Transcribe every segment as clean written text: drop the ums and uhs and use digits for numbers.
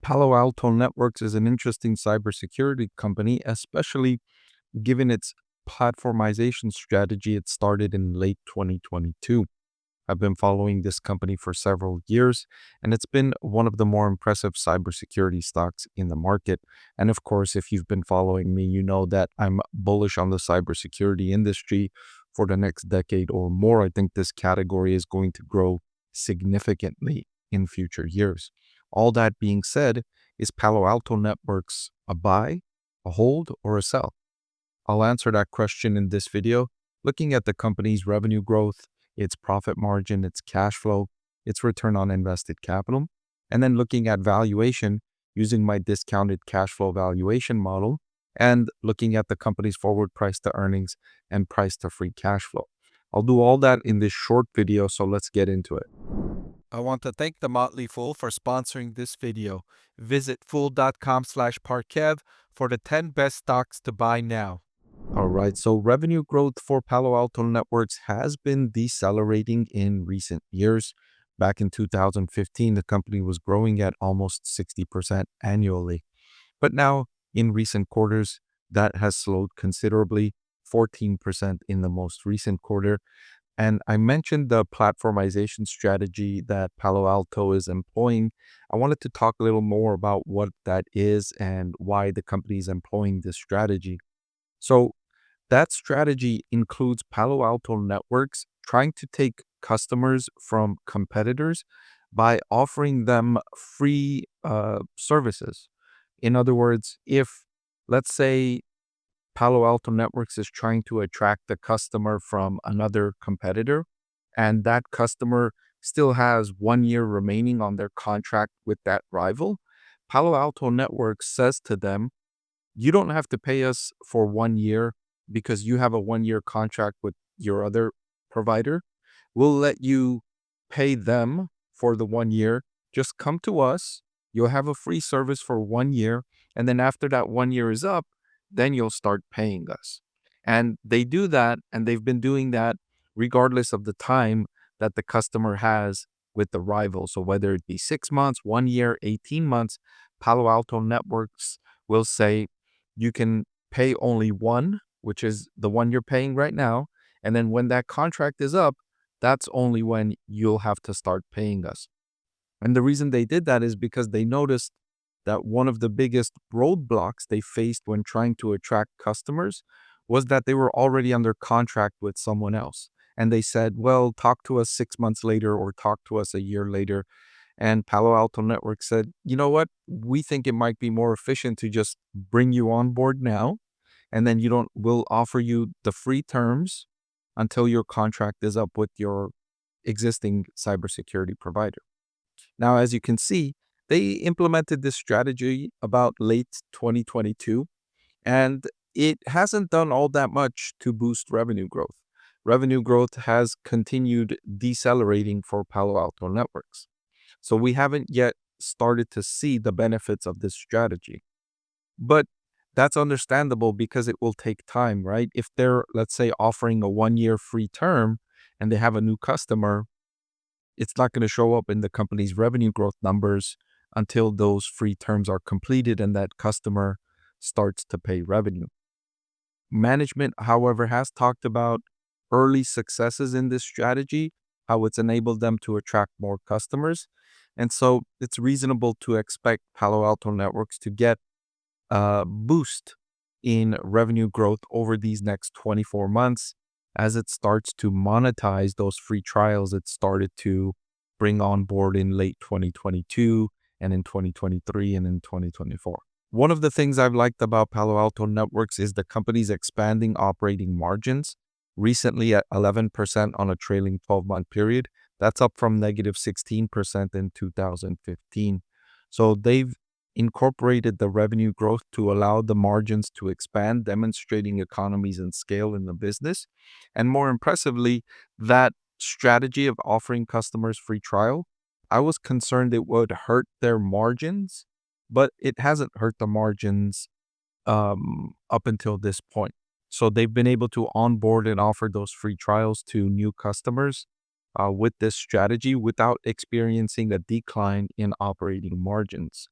Palo Alto Networks is an interesting cybersecurity company, especially given its platformization strategy it started in late 2022. I've been following this company for several years, and it's been one of the more impressive cybersecurity stocks in the market. And of course, if you've been following me, you know that I'm bullish on the cybersecurity industry for the next decade or more. I think this category is going to grow significantly in future years. All that being said, is Palo Alto Networks a buy, a hold, or a sell? I'll answer that question in this video, looking at the company's revenue growth, its profit margin, its cash flow, its return on invested capital, and then looking at valuation using my discounted cash flow valuation model and looking at the company's forward price to earnings and price to free cash flow. I'll do all that in this short video, so let's get into it. I want to thank the Motley Fool for sponsoring this video. Visit fool.com/Parkev for the 10 best stocks to buy now. All right, so revenue growth for Palo Alto Networks has been decelerating in recent years. Back in 2015, the company was growing at almost 60% annually. But now, in recent quarters, that has slowed considerably, 14% in the most recent quarter. And I mentioned the platformization strategy that Palo Alto is employing. I wanted to talk a little more about what that is and why the company is employing this strategy. So, that strategy includes Palo Alto Networks trying to take customers from competitors by offering them free services. In other words, if, let's say, Palo Alto Networks is trying to attract the customer from another competitor, and that customer still has 1 year remaining on their contract with that rival. Palo Alto Networks says to them, you don't have to pay us for 1 year because you have a 1 year contract with your other provider. We'll let you pay them for the 1 year. Just come to us. You'll have a free service for 1 year. And then after that 1 year is up, then you'll start paying us. And they do that, and they've been doing that regardless of the time that the customer has with the rival. So whether it be 6 months, 1 year, 18 months, Palo Alto Networks will say you can pay only one, which is the one you're paying right now. And then when that contract is up, that's only when you'll have to start paying us. And the reason they did that is because they noticed that one of the biggest roadblocks they faced when trying to attract customers was that they were already under contract with someone else. And they said, well, talk to us 6 months later or talk to us a year later. And Palo Alto Network said, you know what? We think it might be more efficient to just bring you on board now. And then we'll offer you the free terms until your contract is up with your existing cybersecurity provider. Now, as you can see, they implemented this strategy about late 2022, and it hasn't done all that much to boost revenue growth. Revenue growth has continued decelerating for Palo Alto Networks. So we haven't yet started to see the benefits of this strategy. But that's understandable because it will take time, right? If they're, let's say, offering a 1 year free term and they have a new customer, it's not going to show up in the company's revenue growth numbers until those free terms are completed and that customer starts to pay revenue. Management, however, has talked about early successes in this strategy, how it's enabled them to attract more customers. And so it's reasonable to expect Palo Alto Networks to get a boost in revenue growth over these next 24 months as it starts to monetize those free trials it started to bring on board in late 2022 and in 2023 and in 2024. One of the things I've liked about Palo Alto Networks is the company's expanding operating margins, recently at 11% on a trailing 12-month period. That's up from negative 16% in 2015. So they've incorporated the revenue growth to allow the margins to expand, demonstrating economies and scale in the business. And more impressively, that strategy of offering customers free trial, I was concerned it would hurt their margins, but it hasn't hurt the margins up until this point. So they've been able to onboard and offer those free trials to new customers with this strategy without experiencing a decline in operating margins.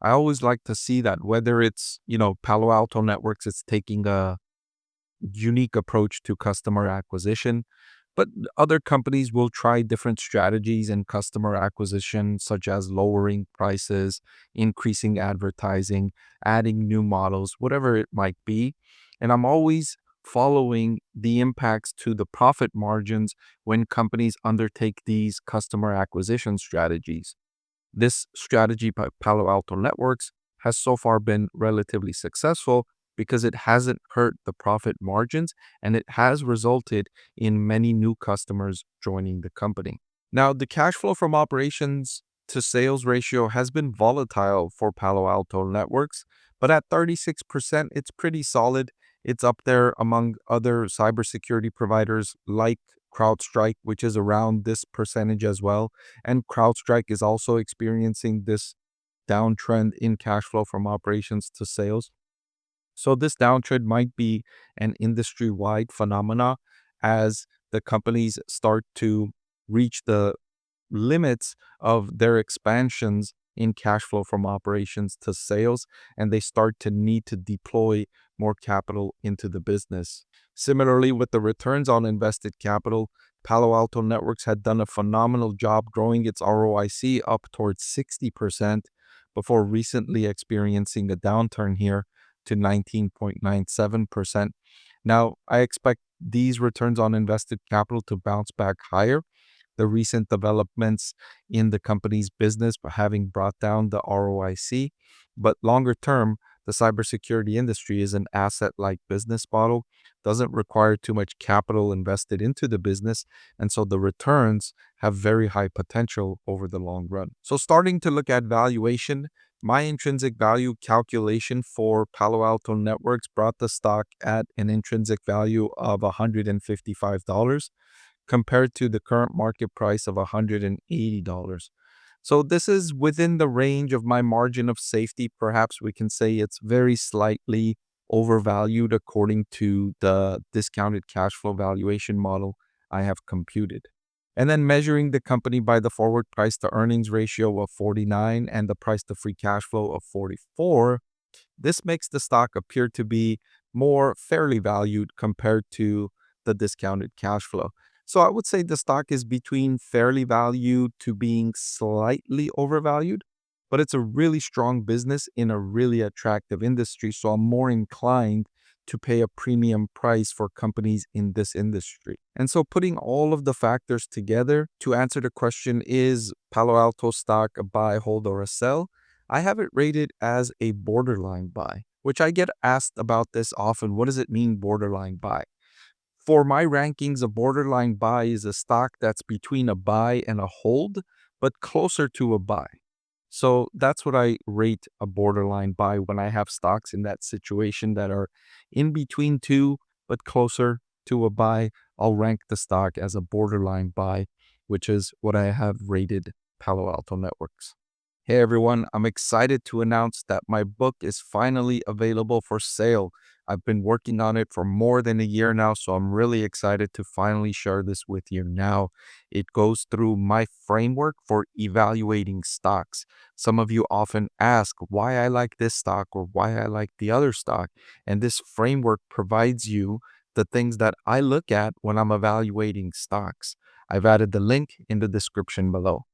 I always like to see that whether it's, Palo Alto Networks, it's taking a unique approach to customer acquisition. But other companies will try different strategies in customer acquisition, such as lowering prices, increasing advertising, adding new models, whatever it might be. And I'm always following the impacts to the profit margins when companies undertake these customer acquisition strategies. This strategy by Palo Alto Networks has so far been relatively successful because it hasn't hurt the profit margins and it has resulted in many new customers joining the company. Now, the cash flow from operations to sales ratio has been volatile for Palo Alto Networks, but at 36%, it's pretty solid. It's up there among other cybersecurity providers like CrowdStrike, which is around this percentage as well. And CrowdStrike is also experiencing this downtrend in cash flow from operations to sales. So this downtrend might be an industry-wide phenomena as the companies start to reach the limits of their expansions in cash flow from operations to sales, and they start to need to deploy more capital into the business. Similarly, with the returns on invested capital, Palo Alto Networks had done a phenomenal job growing its ROIC up towards 60% before recently experiencing a downturn here to 19.97%. Now, I expect these returns on invested capital to bounce back higher. The recent developments in the company's business having brought down the ROIC. But longer term, the cybersecurity industry is an asset-like business model, doesn't require too much capital invested into the business, and so the returns have very high potential over the long run. So starting to look at valuation, my intrinsic value calculation for Palo Alto Networks brought the stock at an intrinsic value of $155 compared to the current market price of $180. So this is within the range of my margin of safety. Perhaps we can say it's very slightly overvalued according to the discounted cash flow valuation model I have computed. And then measuring the company by the forward price to earnings ratio of 49 and the price to free cash flow of 44, this makes the stock appear to be more fairly valued compared to the discounted cash flow. So I would say the stock is between fairly valued to being slightly overvalued, but it's a really strong business in a really attractive industry. So I'm more inclined to pay a premium price for companies in this industry. And so putting all of the factors together to answer the question, is Palo Alto stock a buy, hold, or a sell? I have it rated as a borderline buy, which I get asked about this often. What does it mean, borderline buy? For my rankings, a borderline buy is a stock that's between a buy and a hold, but closer to a buy. So that's what I rate a borderline buy when I have stocks in that situation that are in between two, but closer to a buy. I'll rank the stock as a borderline buy, which is what I have rated Palo Alto Networks. Hey everyone, I'm excited to announce that my book is finally available for sale. I've been working on it for more than a year now, so I'm really excited to finally share this with you now. It goes through my framework for evaluating stocks. Some of you often ask why I like this stock or why I like the other stock, and this framework provides you the things that I look at when I'm evaluating stocks. I've added the link in the description below.